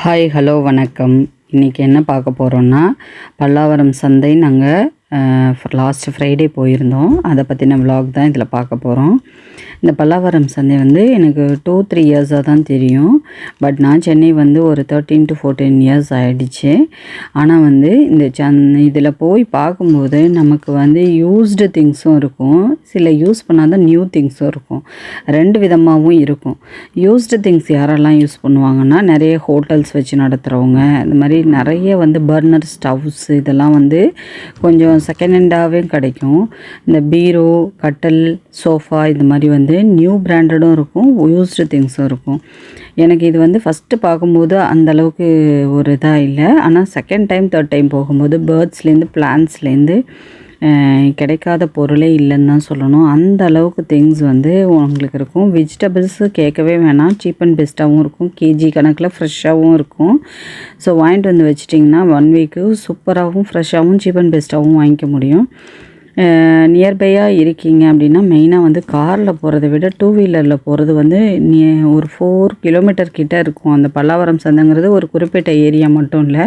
Hi hello வணக்கம். இன்றைக்கி என்ன பார்க்க போகிறோன்னா, பல்லாவரம் சந்தை நாங்கள் லாஸ்ட் ஃப்ரைடே போயிருந்தோம். அதை பற்றின விலாக் தான் இதில் பார்க்க போகிறோம். இந்த பல்லாவரம் சந்தை வந்து எனக்கு 2-3 இயர்ஸாக தான் தெரியும். பட் நான் சென்னை வந்து ஒரு 13 to 14 இயர்ஸ் ஆகிடுச்சு. ஆனால் வந்து இந்த இதில் போய் பார்க்கும்போது நமக்கு வந்து யூஸ்டு திங்ஸும் இருக்கும், சில யூஸ் பண்ணாத நியூ திங்ஸும் இருக்கும். 2 விதமாகவும் இருக்கும். யூஸ்டு திங்ஸ் யாரெல்லாம் யூஸ் பண்ணுவாங்கன்னா, நிறைய ஹோட்டல்ஸ் வச்சு நடத்துகிறவங்க, இந்த மாதிரி நிறைய வந்து பர்னர் ஸ்டவ்ஸ் இதெல்லாம் வந்து கொஞ்சம் செகண்ட் ஹேண்டாகவே கிடைக்கும். இந்த பீரோ, கட்டில், சோஃபா இந்த மாதிரி வந்து நியூ பிராண்டடும் இருக்கும், யூஸ்டு திங்ஸும் இருக்கும். எனக்கு இது வந்து ஃபஸ்ட்டு பார்க்கும்போது அந்தளவுக்கு ஒரு இதாக இல்லை. ஆனால் செகண்ட் டைம் தேர்ட் டைம் போகும்போது பேர்ட்ஸ்லேருந்து பிளான்ட்ஸ்லேருந்து கிடைக்காத பொருளே இல்லைன்னு தான் சொல்லணும். அந்த அளவுக்கு திங்ஸ் வந்து உங்களுக்கு இருக்கும். வெஜிடபிள்ஸு கேட்கவே வேணாம், சீப் அண்ட் பெஸ்ட்டாகவும் இருக்கும், கேஜி கணக்கில் ஃப்ரெஷ்ஷாகவும் இருக்கும். ஸோ வாங்கிட்டு வந்து வச்சிட்டிங்கன்னா 1 வீக்கு சூப்பராகவும் ஃப்ரெஷ்ஷாகவும் சீப் அண்ட் பெஸ்ட்டாகவும் வாங்கிக்க முடியும். நியர்பையாக இருக்கீங்க அப்படின்னா மெயினாக வந்து காரில் போகிறத விட 2 வீலரில் போகிறது வந்து ஒரு 4 கிலோமீட்டர் கிட்டே இருக்கும். அந்த பல்லாவரம் சந்தைங்கிறது ஒரு குறிப்பிட்ட ஏரியா மட்டும் இல்லை,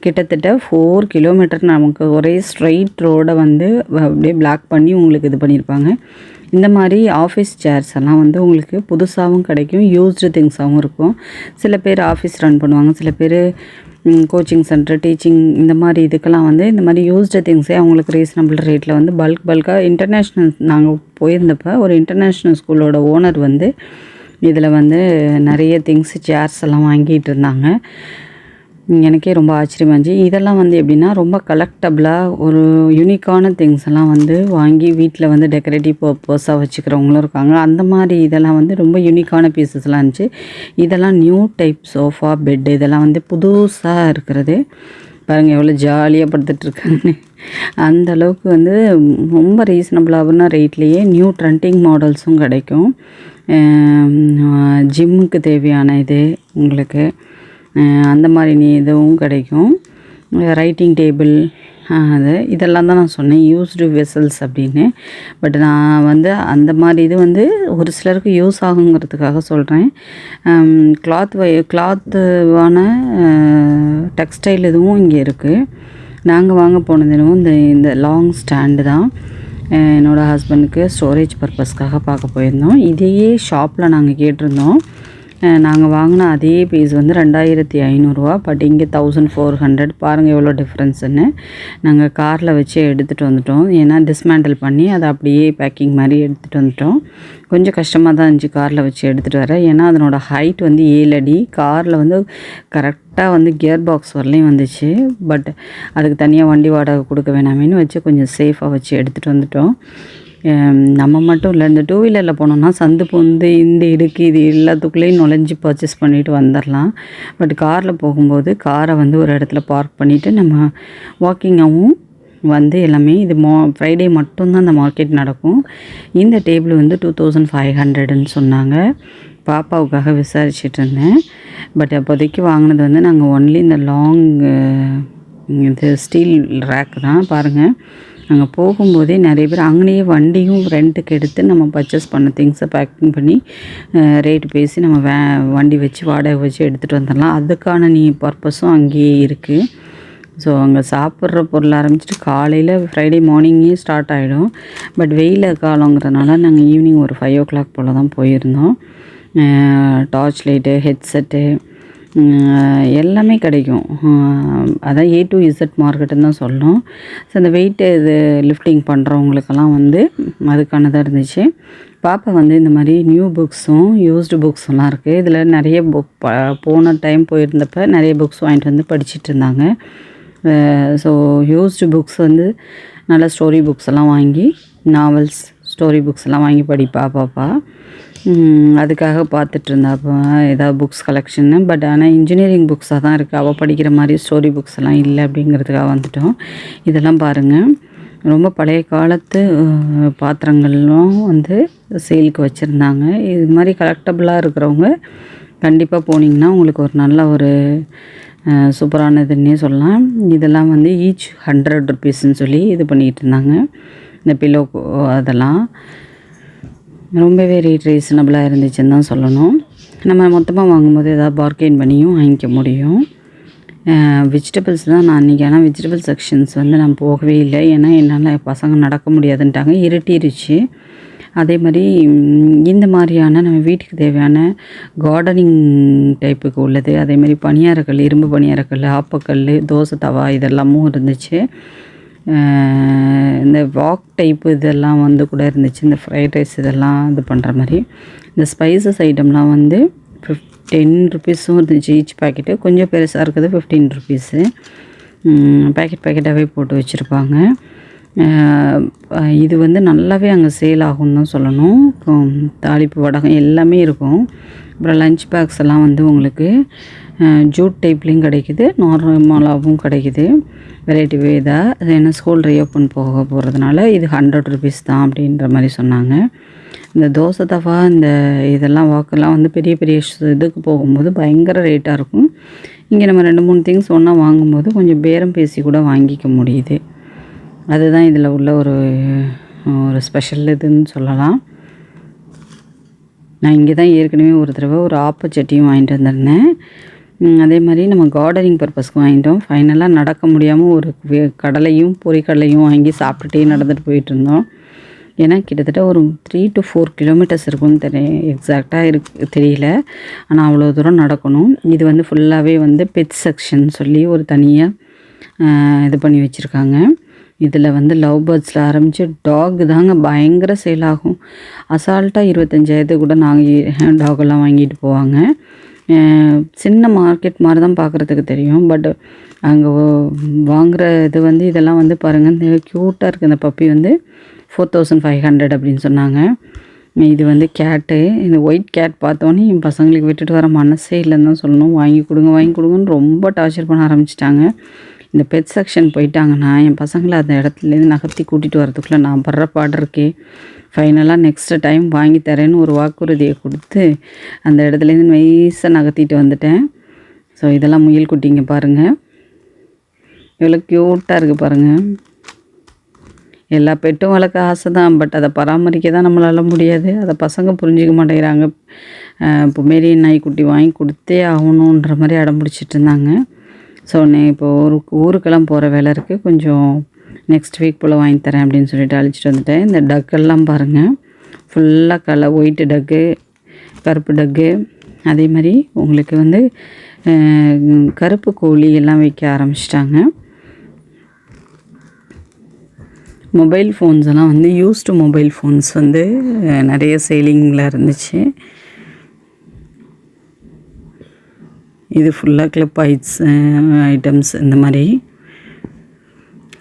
கிட்டத்தட்ட 4 கிலோமீட்டர் நமக்கு ஒரே ஸ்ட்ரைட் ரோடை வந்து அப்படியே பிளாக் பண்ணி உங்களுக்கு இது பண்ணியிருப்பாங்க. இந்த மாதிரி ஆஃபீஸ் சேர்ஸ் எல்லாம் வந்து உங்களுக்கு புதுசாகவும் கிடைக்கும், யூஸ்டு திங்ஸாகவும் இருக்கும். சில பேர் ஆஃபீஸ் ரன் பண்ணுவாங்க, சில பேர் கோச்சிங் சென்டர், டீச்சிங் இந்த மாதிரி இதுக்கெல்லாம் வந்து இந்த மாதிரி யூஸ்டு திங்ஸே அவங்களுக்கு ரீசனபிள் ரேட்டில் வந்து பல்காக இன்டர்நேஷ்னல் நாங்கள் போயிருந்தப்போ ஒரு இன்டர்நேஷ்னல் ஸ்கூலோட ஓனர் வந்து இதில் வந்து நிறைய திங்ஸ் சேர்ஸ் எல்லாம் வாங்கிட்டு இருந்தாங்க. எனக்கே ரொம்ப ஆச்சரியமாக இருந்துச்சு. இதெல்லாம் வந்து எப்படின்னா ரொம்ப கலெக்டபுளாக ஒரு யூனிக்கான திங்ஸ் எல்லாம் வந்து வாங்கி வீட்டில் வந்து டெக்கரேட்டிவ் பர்பஸாக வச்சுக்கிறவங்களும் இருக்காங்க. அந்த மாதிரி இதெல்லாம் வந்து ரொம்ப யூனிக்கான பீசஸ்லாம் இருந்துச்சு. இதெல்லாம் நியூ டைப் சோஃபா, பெட்டு இதெல்லாம் வந்து புதுசாக இருக்கிறது. பாருங்கள் எவ்வளோ ஜாலியாக படுத்துட்ருக்காங்க. அந்த அளவுக்கு வந்து ரொம்ப ரீசனபிளான ரேட்லேயே நியூ ட்ரெண்டிங் மாடல்ஸும் கிடைக்கும். ஜிம்முக்கு தேவையான இது உங்களுக்கு அந்த மாதிரி இதுவும் கிடைக்கும். ரைட்டிங் டேபிள் இதெல்லாம் தான் நான் சொன்னேன் யூஸ்டு வெசல்ஸ் அப்படின்னு. பட் நான் வந்து அந்த மாதிரி இது வந்து ஒரு சிலருக்கு யூஸ் ஆகுங்கிறதுக்காக சொல்கிறேன். கிளாத்துவான டெக்ஸ்டைல் இதுவும் இங்கே இருக்குது. நாங்கள் வாங்க போனது என்னவோ இந்த லாங் ஸ்டாண்டு தான். என்னோடய ஹஸ்பண்டுக்கு ஸ்டோரேஜ் பர்பஸ்க்காக பார்க்க போயிருந்தோம். இதையே ஷாப்பில் நாங்கள் கேட்டிருந்தோம். நாங்கள் வாங்கின அதே பீஸ் வந்து 2500 பட் இங்கே 1400. பாருங்கள் எவ்வளோ டிஃப்ரென்ஸுன்னு. நாங்கள் காரில் வச்சு எடுத்துகிட்டு வந்துட்டோம். ஏன்னா டிஸ்மேண்டில் பண்ணி அதை அப்படியே பேக்கிங் மாதிரி எடுத்துகிட்டு வந்துட்டோம். கொஞ்சம் கஷ்டமாக தான் இருந்துச்சு காரில் வச்சு எடுத்துகிட்டு வர. ஏன்னா அதனோட ஹைட் வந்து 7 அடி. காரில் வந்து கரெக்டாக வந்து கியர் பாக்ஸ் வரலையும் வந்துச்சு. பட் அதுக்கு தனியாக வண்டி வாடகை கொடுக்க வேணாமேன்னு வச்சு கொஞ்சம் சேஃபாக வச்சு எடுத்துகிட்டு வந்துட்டோம். நம்ம மட்டும் இல்லை, இந்த 2 வீலரில் போனோம்னா சந்து பொந்து இந்த இடுக்கு இது எல்லாத்துக்குள்ளேயும் நுழைஞ்சி பர்ச்சேஸ் பண்ணிவிட்டு வந்துடலாம். பட் காரில் போகும்போது காரை வந்து ஒரு இடத்துல பார்க் பண்ணிவிட்டு நம்ம வாக்கிங்காகவும் வந்து எல்லாமே இது ஃப்ரைடே மட்டும்தான் அந்த மார்க்கெட் நடக்கும். இந்த டேபிள் வந்து 2500ன்னு சொன்னாங்க. பாப்பாவுக்காக விசாரிச்சுட்டு இருந்தேன். பட் அப்போதைக்கு வாங்கினது வந்து நாங்கள் ஒன்லி இந்த லாங் இது ஸ்டீல் ரேக் தான். பாருங்கள் நாங்கள் போகும்போதே நிறைய பேர் அங்கேயே வண்டியும் ரெண்ட்டுக்கு எடுத்து நம்ம பர்ச்சேஸ் பண்ண திங்ஸை பேக்கிங் பண்ணி ரேட்டு பேசி நம்ம வண்டி வச்சு வாடகை வச்சு எடுத்துகிட்டு வந்துடலாம். அதுக்கான பர்பஸும் அங்கேயே இருக்குது. ஸோ அங்கே சாப்பிட்ற பொருள் ஆரம்பிச்சிட்டு காலையில் ஃப்ரைடே மார்னிங்கே ஸ்டார்ட் ஆகிடும். பட் வெயில் காலங்கிறதுனால நாங்கள் ஈவினிங் ஒரு 5 o'clock போல் தான் போயிருந்தோம். டார்ச் லைட்டு, ஹெட்செட்டு எல்லாமே கிடைக்கும். அதான் A to Z மார்க்கெட்டுன்னு தான் சொல்லணும். ஸோ அந்த வெயிட்டு இது லிஃப்டிங் பண்ணுறவங்களுக்கெல்லாம் வந்து அதுக்கானதாக இருந்துச்சு. பாப்பா வந்து இந்த மாதிரி நியூ புக்ஸும் யூஸ்டு புக்ஸெல்லாம் இருக்குது. இதில் நிறைய போன டைம் போயிருந்தப்போ நிறைய புக்ஸ் வாங்கிட்டு வந்து படிச்சுட்டு இருந்தாங்க. ஸோ யூஸ்டு புக்ஸ் வந்து நல்ல ஸ்டோரி புக்ஸ் எல்லாம் வாங்கி, நாவல்ஸ், ஸ்டோரி புக்ஸ் எல்லாம் வாங்கி படிப்பா பாப்பா. அதுக்காக பார்த்துட்டு இருந்தாப்போ ஏதாவது புக்ஸ் கலெக்ஷன்னு. பட் ஆனால் இன்ஜினியரிங் புக்ஸாக தான் இருக்குது. அவள் படிக்கிற மாதிரி ஸ்டோரி புக்ஸ் எல்லாம் இல்லை அப்படிங்கிறதுக்காக வந்துட்டோம். இதெல்லாம் பாருங்கள் ரொம்ப பழைய காலத்து பாத்திரங்களும் வந்து சேலுக்கு வச்சுருந்தாங்க. இது மாதிரி கலெக்டபுளாக இருக்கிறவங்க கண்டிப்பாக போனீங்கன்னா உங்களுக்கு ஒரு நல்ல ஒரு சூப்பரானதுன்னே சொல்லலாம். இதெல்லாம் வந்து ஈச் 100 rupeesன்னு சொல்லி இது பண்ணிகிட்டு இருந்தாங்க. இந்த பில்லோ அதெல்லாம் ரொம்பவே ரேட் ரீசனபிளாக இருந்துச்சுன்னு தான் சொல்லணும். நம்ம மொத்தமாக வாங்கும்போது ஏதாவது பார்கெயின் பண்ணியும் வாங்கிக்க முடியும். வெஜிடபிள்ஸ் தான் நான் அன்றைக்கி, ஆனால் வெஜிடபிள் செக்ஷன்ஸ் வந்து நான் போகவே இல்லை. ஏன்னா என்னால் பசங்க நடக்க முடியாதுன்ட்டாங்க, இருட்டிருச்சு. அதே மாதிரி இந்த மாதிரியான நம்ம வீட்டுக்கு தேவையான கார்டனிங் டைப்புக்கு உள்ளது, அதே மாதிரி பணியாரக்கல், இரும்பு பணியாரக்கல், ஆப்பக்கல், தோசை தவா இதெல்லாமும் இருந்துச்சு. இந்த வாக் டைப்பு இதெல்லாம் வந்து கூட இருந்துச்சு. இந்த ஃப்ரைட் ரைஸ் இதெல்லாம் இது பண்ணுற மாதிரி. இந்த ஸ்பைசஸ் ஐட்டம்லாம் வந்து 10 ருபீஸும் இருந்துச்சு ஈச் பேக்கெட்டு. கொஞ்சம் பெருசாக இருக்குது 15 ருபீஸு. பேக்கெட்டாகவே போட்டு வச்சுருப்பாங்க. இது வந்து நல்லாவே அங்கே சேல் ஆகும்னு தான் சொல்லணும். தாளிப்பு வடகம் எல்லாமே இருக்கும். அப்புறம் லஞ்ச் பேக்ஸ் எல்லாம் வந்து உங்களுக்கு ஜூட் டைப்லேயும் கிடைக்கிது, நார்மலாகவும் கிடைக்கிது. வெரைட்டி இதாக ஏன்னா ஸ்கூல் ரீஓப்பன் போகிறதுனால இது 100 ருபீஸ் தான் அப்படின்ற மாதிரி சொன்னாங்க. இந்த தோசை தவா இந்த இதெல்லாம் வாக்கெல்லாம் வந்து பெரிய பெரிய இதுக்கு போகும்போது பயங்கர ரேட்டாக இருக்கும். இங்கே நம்ம 2-3 திங்ஸ் ஒன்றா வாங்கும்போது கொஞ்சம் பேரம் பேசி கூட வாங்கிக்க முடியுது. அதுதான் இதில் உள்ள ஒரு ஸ்பெஷல் இதுன்னு சொல்லலாம். நான் இங்கே தான் ஏற்கனவே ஒரு தடவை ஒரு ஆப்பச்சட்டியும் வாங்கிட்டு வந்திருந்தேன். அதே மாதிரி நம்ம கார்டனிங் பர்பஸ்க்கு வாங்கிட்டோம். ஃபைனலாக நடக்க முடியாமல் ஒரு கடலையும் பொரிக்கடலையும் வாங்கி சாப்பிட்டுட்டே நடந்துட்டு போயிட்டுருந்தோம். ஏன்னா கிட்டத்தட்ட ஒரு 3 to 4 கிலோமீட்டர்ஸ் இருக்கும்னு எக்ஸாக்டாக தெரியல. ஆனால் அவ்வளோ தூரம் நடக்கணும். இது வந்து ஃபுல்லாகவே வந்து பெட் செக்ஷன் சொல்லி ஒரு தனியாக இது பண்ணி வச்சுருக்காங்க. இதில் வந்து லவ் பேர்ட்ஸில் ஆரம்பித்து டாக் தாங்க பயங்கர சேல் ஆகும். அசால்ட்டாக 25,000 கூட நாங்கள் டாகெல்லாம் வாங்கிட்டு போவாங்க. சின்ன மார்க்கெட் மாதிரி தான் பார்க்குறதுக்கு தெரியும். பட் அங்கே வாங்குகிற இது வந்து இதெல்லாம் வந்து பாருங்கள், இந்த க்யூட்டாக இருக்குது. இந்த பப்பி வந்து 4500 அப்படின்னு சொன்னாங்க. இது வந்து கேட்டு, இந்த ஒயிட் கேட் பார்த்தோன்னே என் பசங்களுக்கு விட்டுட்டு வர மனசே இல்லைன்னு தான் சொல்லணும். வாங்கி கொடுங்கன்னு ரொம்ப டார்ச்சர் பண்ண ஆரம்பிச்சிட்டாங்க. இந்த பெட் செக்ஷன் போயிட்டாங்கன்னா என் பசங்களை அந்த இடத்துலேருந்து நகர்த்தி கூட்டிகிட்டு வரதுக்குள்ளே நான் படுற பாடு இருக்கே. ஃபைனலாக நெக்ஸ்ட்டு டைம் வாங்கி தரேன்னு ஒரு வாக்குறுதியை கொடுத்து அந்த இடத்துலேருந்து நைஸாக நகர்த்திட்டு வந்துட்டேன். ஸோ இதெல்லாம் முயல் குட்டிங்க பாருங்கள், எவ்வளோ க்யூட்டாக இருக்குது பாருங்கள். எல்லா பெட்டும் வளர்க்க ஆசை தான், பட் அதை பராமரிக்க தான் நம்மளால் முடியாது. அதை பசங்க புரிஞ்சிக்க மாட்டேங்கிறாங்க. இப்போ மேரியன் நாய்க்குட்டி வாங்கி கொடுத்தே ஆகணுன்ற மாதிரி அடம் பிடிச்சிட்டு இருந்தாங்க. ஸோ இப்போ ஊருக்கெல்லாம் போகிற வேலை இருக்குது, கொஞ்சம் நெக்ஸ்ட் வீக் போல் வாங்கி தரேன் அப்படின்னு சொல்லிட்டு அழைச்சிட்டு வந்துட்டேன். இந்த டக்கெல்லாம் பாருங்கள், ஃபுல்லாக ஒயிட்டு டக்கு, கருப்பு டக்கு, அதே மாதிரி உங்களுக்கு வந்து கருப்பு கோழி எல்லாம் வைக்க ஆரம்பிச்சிட்டாங்க. மொபைல் ஃபோன்ஸ் எல்லாம் வந்து யூஸ்டு மொபைல் ஃபோன்ஸ் வந்து நிறைய சேலிங்கில் இருந்துச்சு. இது ஃபுல்லாக கிளிப் ஐட்டம்ஸ் இந்த மாதிரி.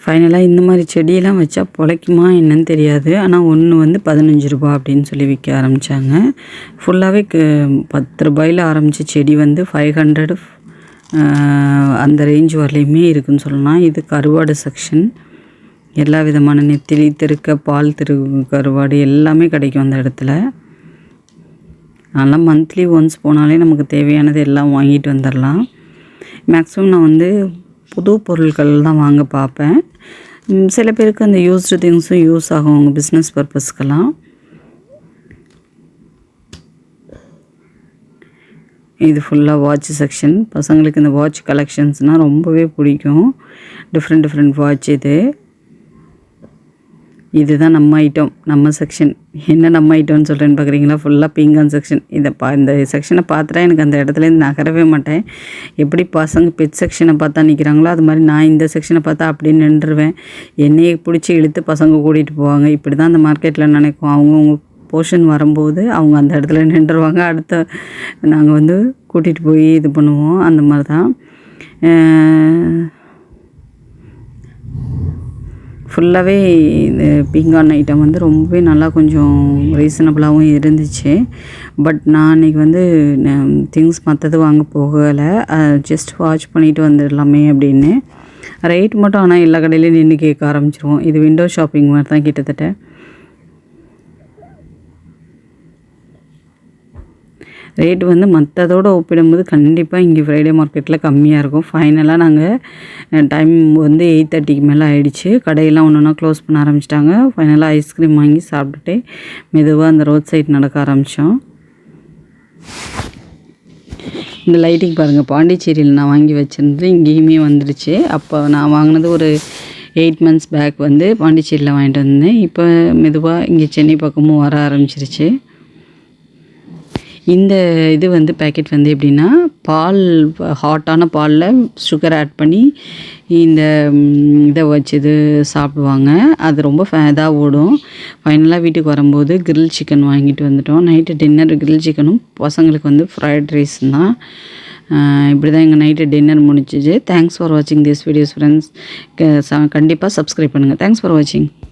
ஃபைனலாக இந்த மாதிரி செடியெல்லாம் வச்சா பிழைக்குமா என்னன்னு தெரியாது. ஆனால் ஒன்று வந்து 15 ரூபா அப்படின்னு சொல்லி விற்க ஆரம்பித்தாங்க. ஃபுல்லாகவே 10 ரூபாயில் ஆரம்பித்த செடி வந்து 500 அந்த ரேஞ்ச் வரலையுமே இருக்குதுன்னு சொல்லலாம். இது கருவாடு செக்ஷன். எல்லா விதமான நெத்திலி, திருக்க, பால் கருவாடு எல்லாமே கிடைக்கும் அந்த இடத்துல. அதனால் மந்த்லி ஒன்ஸ் போனாலே நமக்கு தேவையானது எல்லாம் வாங்கிட்டு வந்துடலாம். மேக்ஸிமம் நான் வந்து புது பொருட்கள் தான் வாங்க பார்ப்பேன். சில பேருக்கு அந்த யூஸ்டு திங்ஸும் யூஸ் ஆகும் அவங்க பிஸ்னஸ் பர்பஸ்க்கெல்லாம். இது ஃபுல்லாக வாட்ச் செக்ஷன். பசங்களுக்கு இந்த வாட்ச் கலெக்ஷன்ஸ்னால் ரொம்பவே பிடிக்கும். டிஃப்ரெண்ட் வாட்ச் இதுதான் நம்ம ஐட்டம், நம்ம செக்ஷன். என்ன நம்ம ஐட்டம்னு சொல்கிறேன்னு பார்க்குறீங்களா? ஃபுல்லாக பீங்கான் செக்ஷன். இந்த செக்ஷனை பார்த்துட்டா எனக்கு அந்த இடத்துலேருந்து நகரவே மாட்டேன். எப்படி பசங்க பெட் செக்ஷனை பார்த்தா நிற்கிறாங்களோ அது மாதிரி நான் இந்த செக்ஷனை பார்த்தா அப்படியே நின்றுருவேன். என்னையை பிடிச்சி இழுத்து பசங்க கூட்டிகிட்டு போவாங்க. இப்படி தான் அந்த மார்க்கெட்டில் நினைக்கும். அவங்கவுங்க போர்ஷன் வரும்போது அவங்க அந்த இடத்துல நின்றுருவாங்க. அடுத்த நாங்கள் வந்து கூட்டிகிட்டு போய் இது பண்ணுவோம். அந்த மாதிரி தான் ஃபுல்லாகவே இந்த பீங்கான் ஐட்டம் வந்து ரொம்பவே நல்லா கொஞ்சம் ரீசனபிளாகவும் இருந்துச்சு. பட் நான் அன்றைக்கி வந்து திங்ஸ் மற்றது வாங்க போகலை, ஜஸ்ட் வாட்ச் பண்ணிவிட்டு வந்துடலாமே அப்படின்னு. ரேட் மட்டும் ஆனால் எல்லா கடையிலையும் நின்று கேட்க ஆரம்பிச்சிருவோம். இது விண்டோ ஷாப்பிங் மாதிரி தான் கிட்டத்தட்ட. ரேட் வந்து மற்றதோடு ஒப்பிடும்போது கண்டிப்பாக இங்கே ஃப்ரைடே மார்க்கெட்டில் கம்மியாக இருக்கும். ஃபைனலாக நாங்கள் டைம் வந்து 8:30க்கு மேலே ஆகிடுச்சு. கடையெல்லாம் ஒன்று ஒன்றா க்ளோஸ் பண்ண ஆரம்பிச்சிட்டாங்க. ஃபைனலாக ஐஸ்கிரீம் வாங்கி சாப்பிட்டுட்டு மெதுவாக அந்த ரோட் சைட் நடக்க ஆரம்பித்தோம். இந்த லைட்டிங் பாருங்கள், பாண்டிச்சேரியில் நான் வாங்கி வச்சுருந்து இங்கேயுமே வந்துடுச்சு. அப்போ நான் வாங்கினது ஒரு 8 மந்த்ஸ் பேக் வந்து பாண்டிச்சேரியில் வாங்கிட்டு வந்தேன். இப்போ மெதுவாக இங்கே சென்னை பக்கமும் வர ஆரம்பிச்சிருச்சு. இந்த இது வந்து பேக்கெட் வந்து எப்படின்னா, பால் ஹாட்டான பாலில் சுகர் ஆட் பண்ணி இந்த இதை வச்சு இது சாப்பிடுவாங்க. அது ரொம்ப இதாக ஓடும். ஃபைனலாக வீட்டுக்கு வரும்போது கிரில் சிக்கன் வாங்கிட்டு வந்துட்டோம். நைட்டு டின்னர் கிரில் சிக்கனும் பசங்களுக்கு வந்து ஃப்ரைட் ரைஸ் தான். இப்படி தான் எங்கள் நைட்டு டின்னர் முடிஞ்சிச்சு. தேங்க்ஸ் ஃபார் வாட்சிங் திஸ் வீடியோஸ் ஃப்ரெண்ட்ஸ். கண்டிப்பாக சப்ஸ்கிரைப் பண்ணுங்கள். தேங்க்ஸ் ஃபார் வாட்சிங்.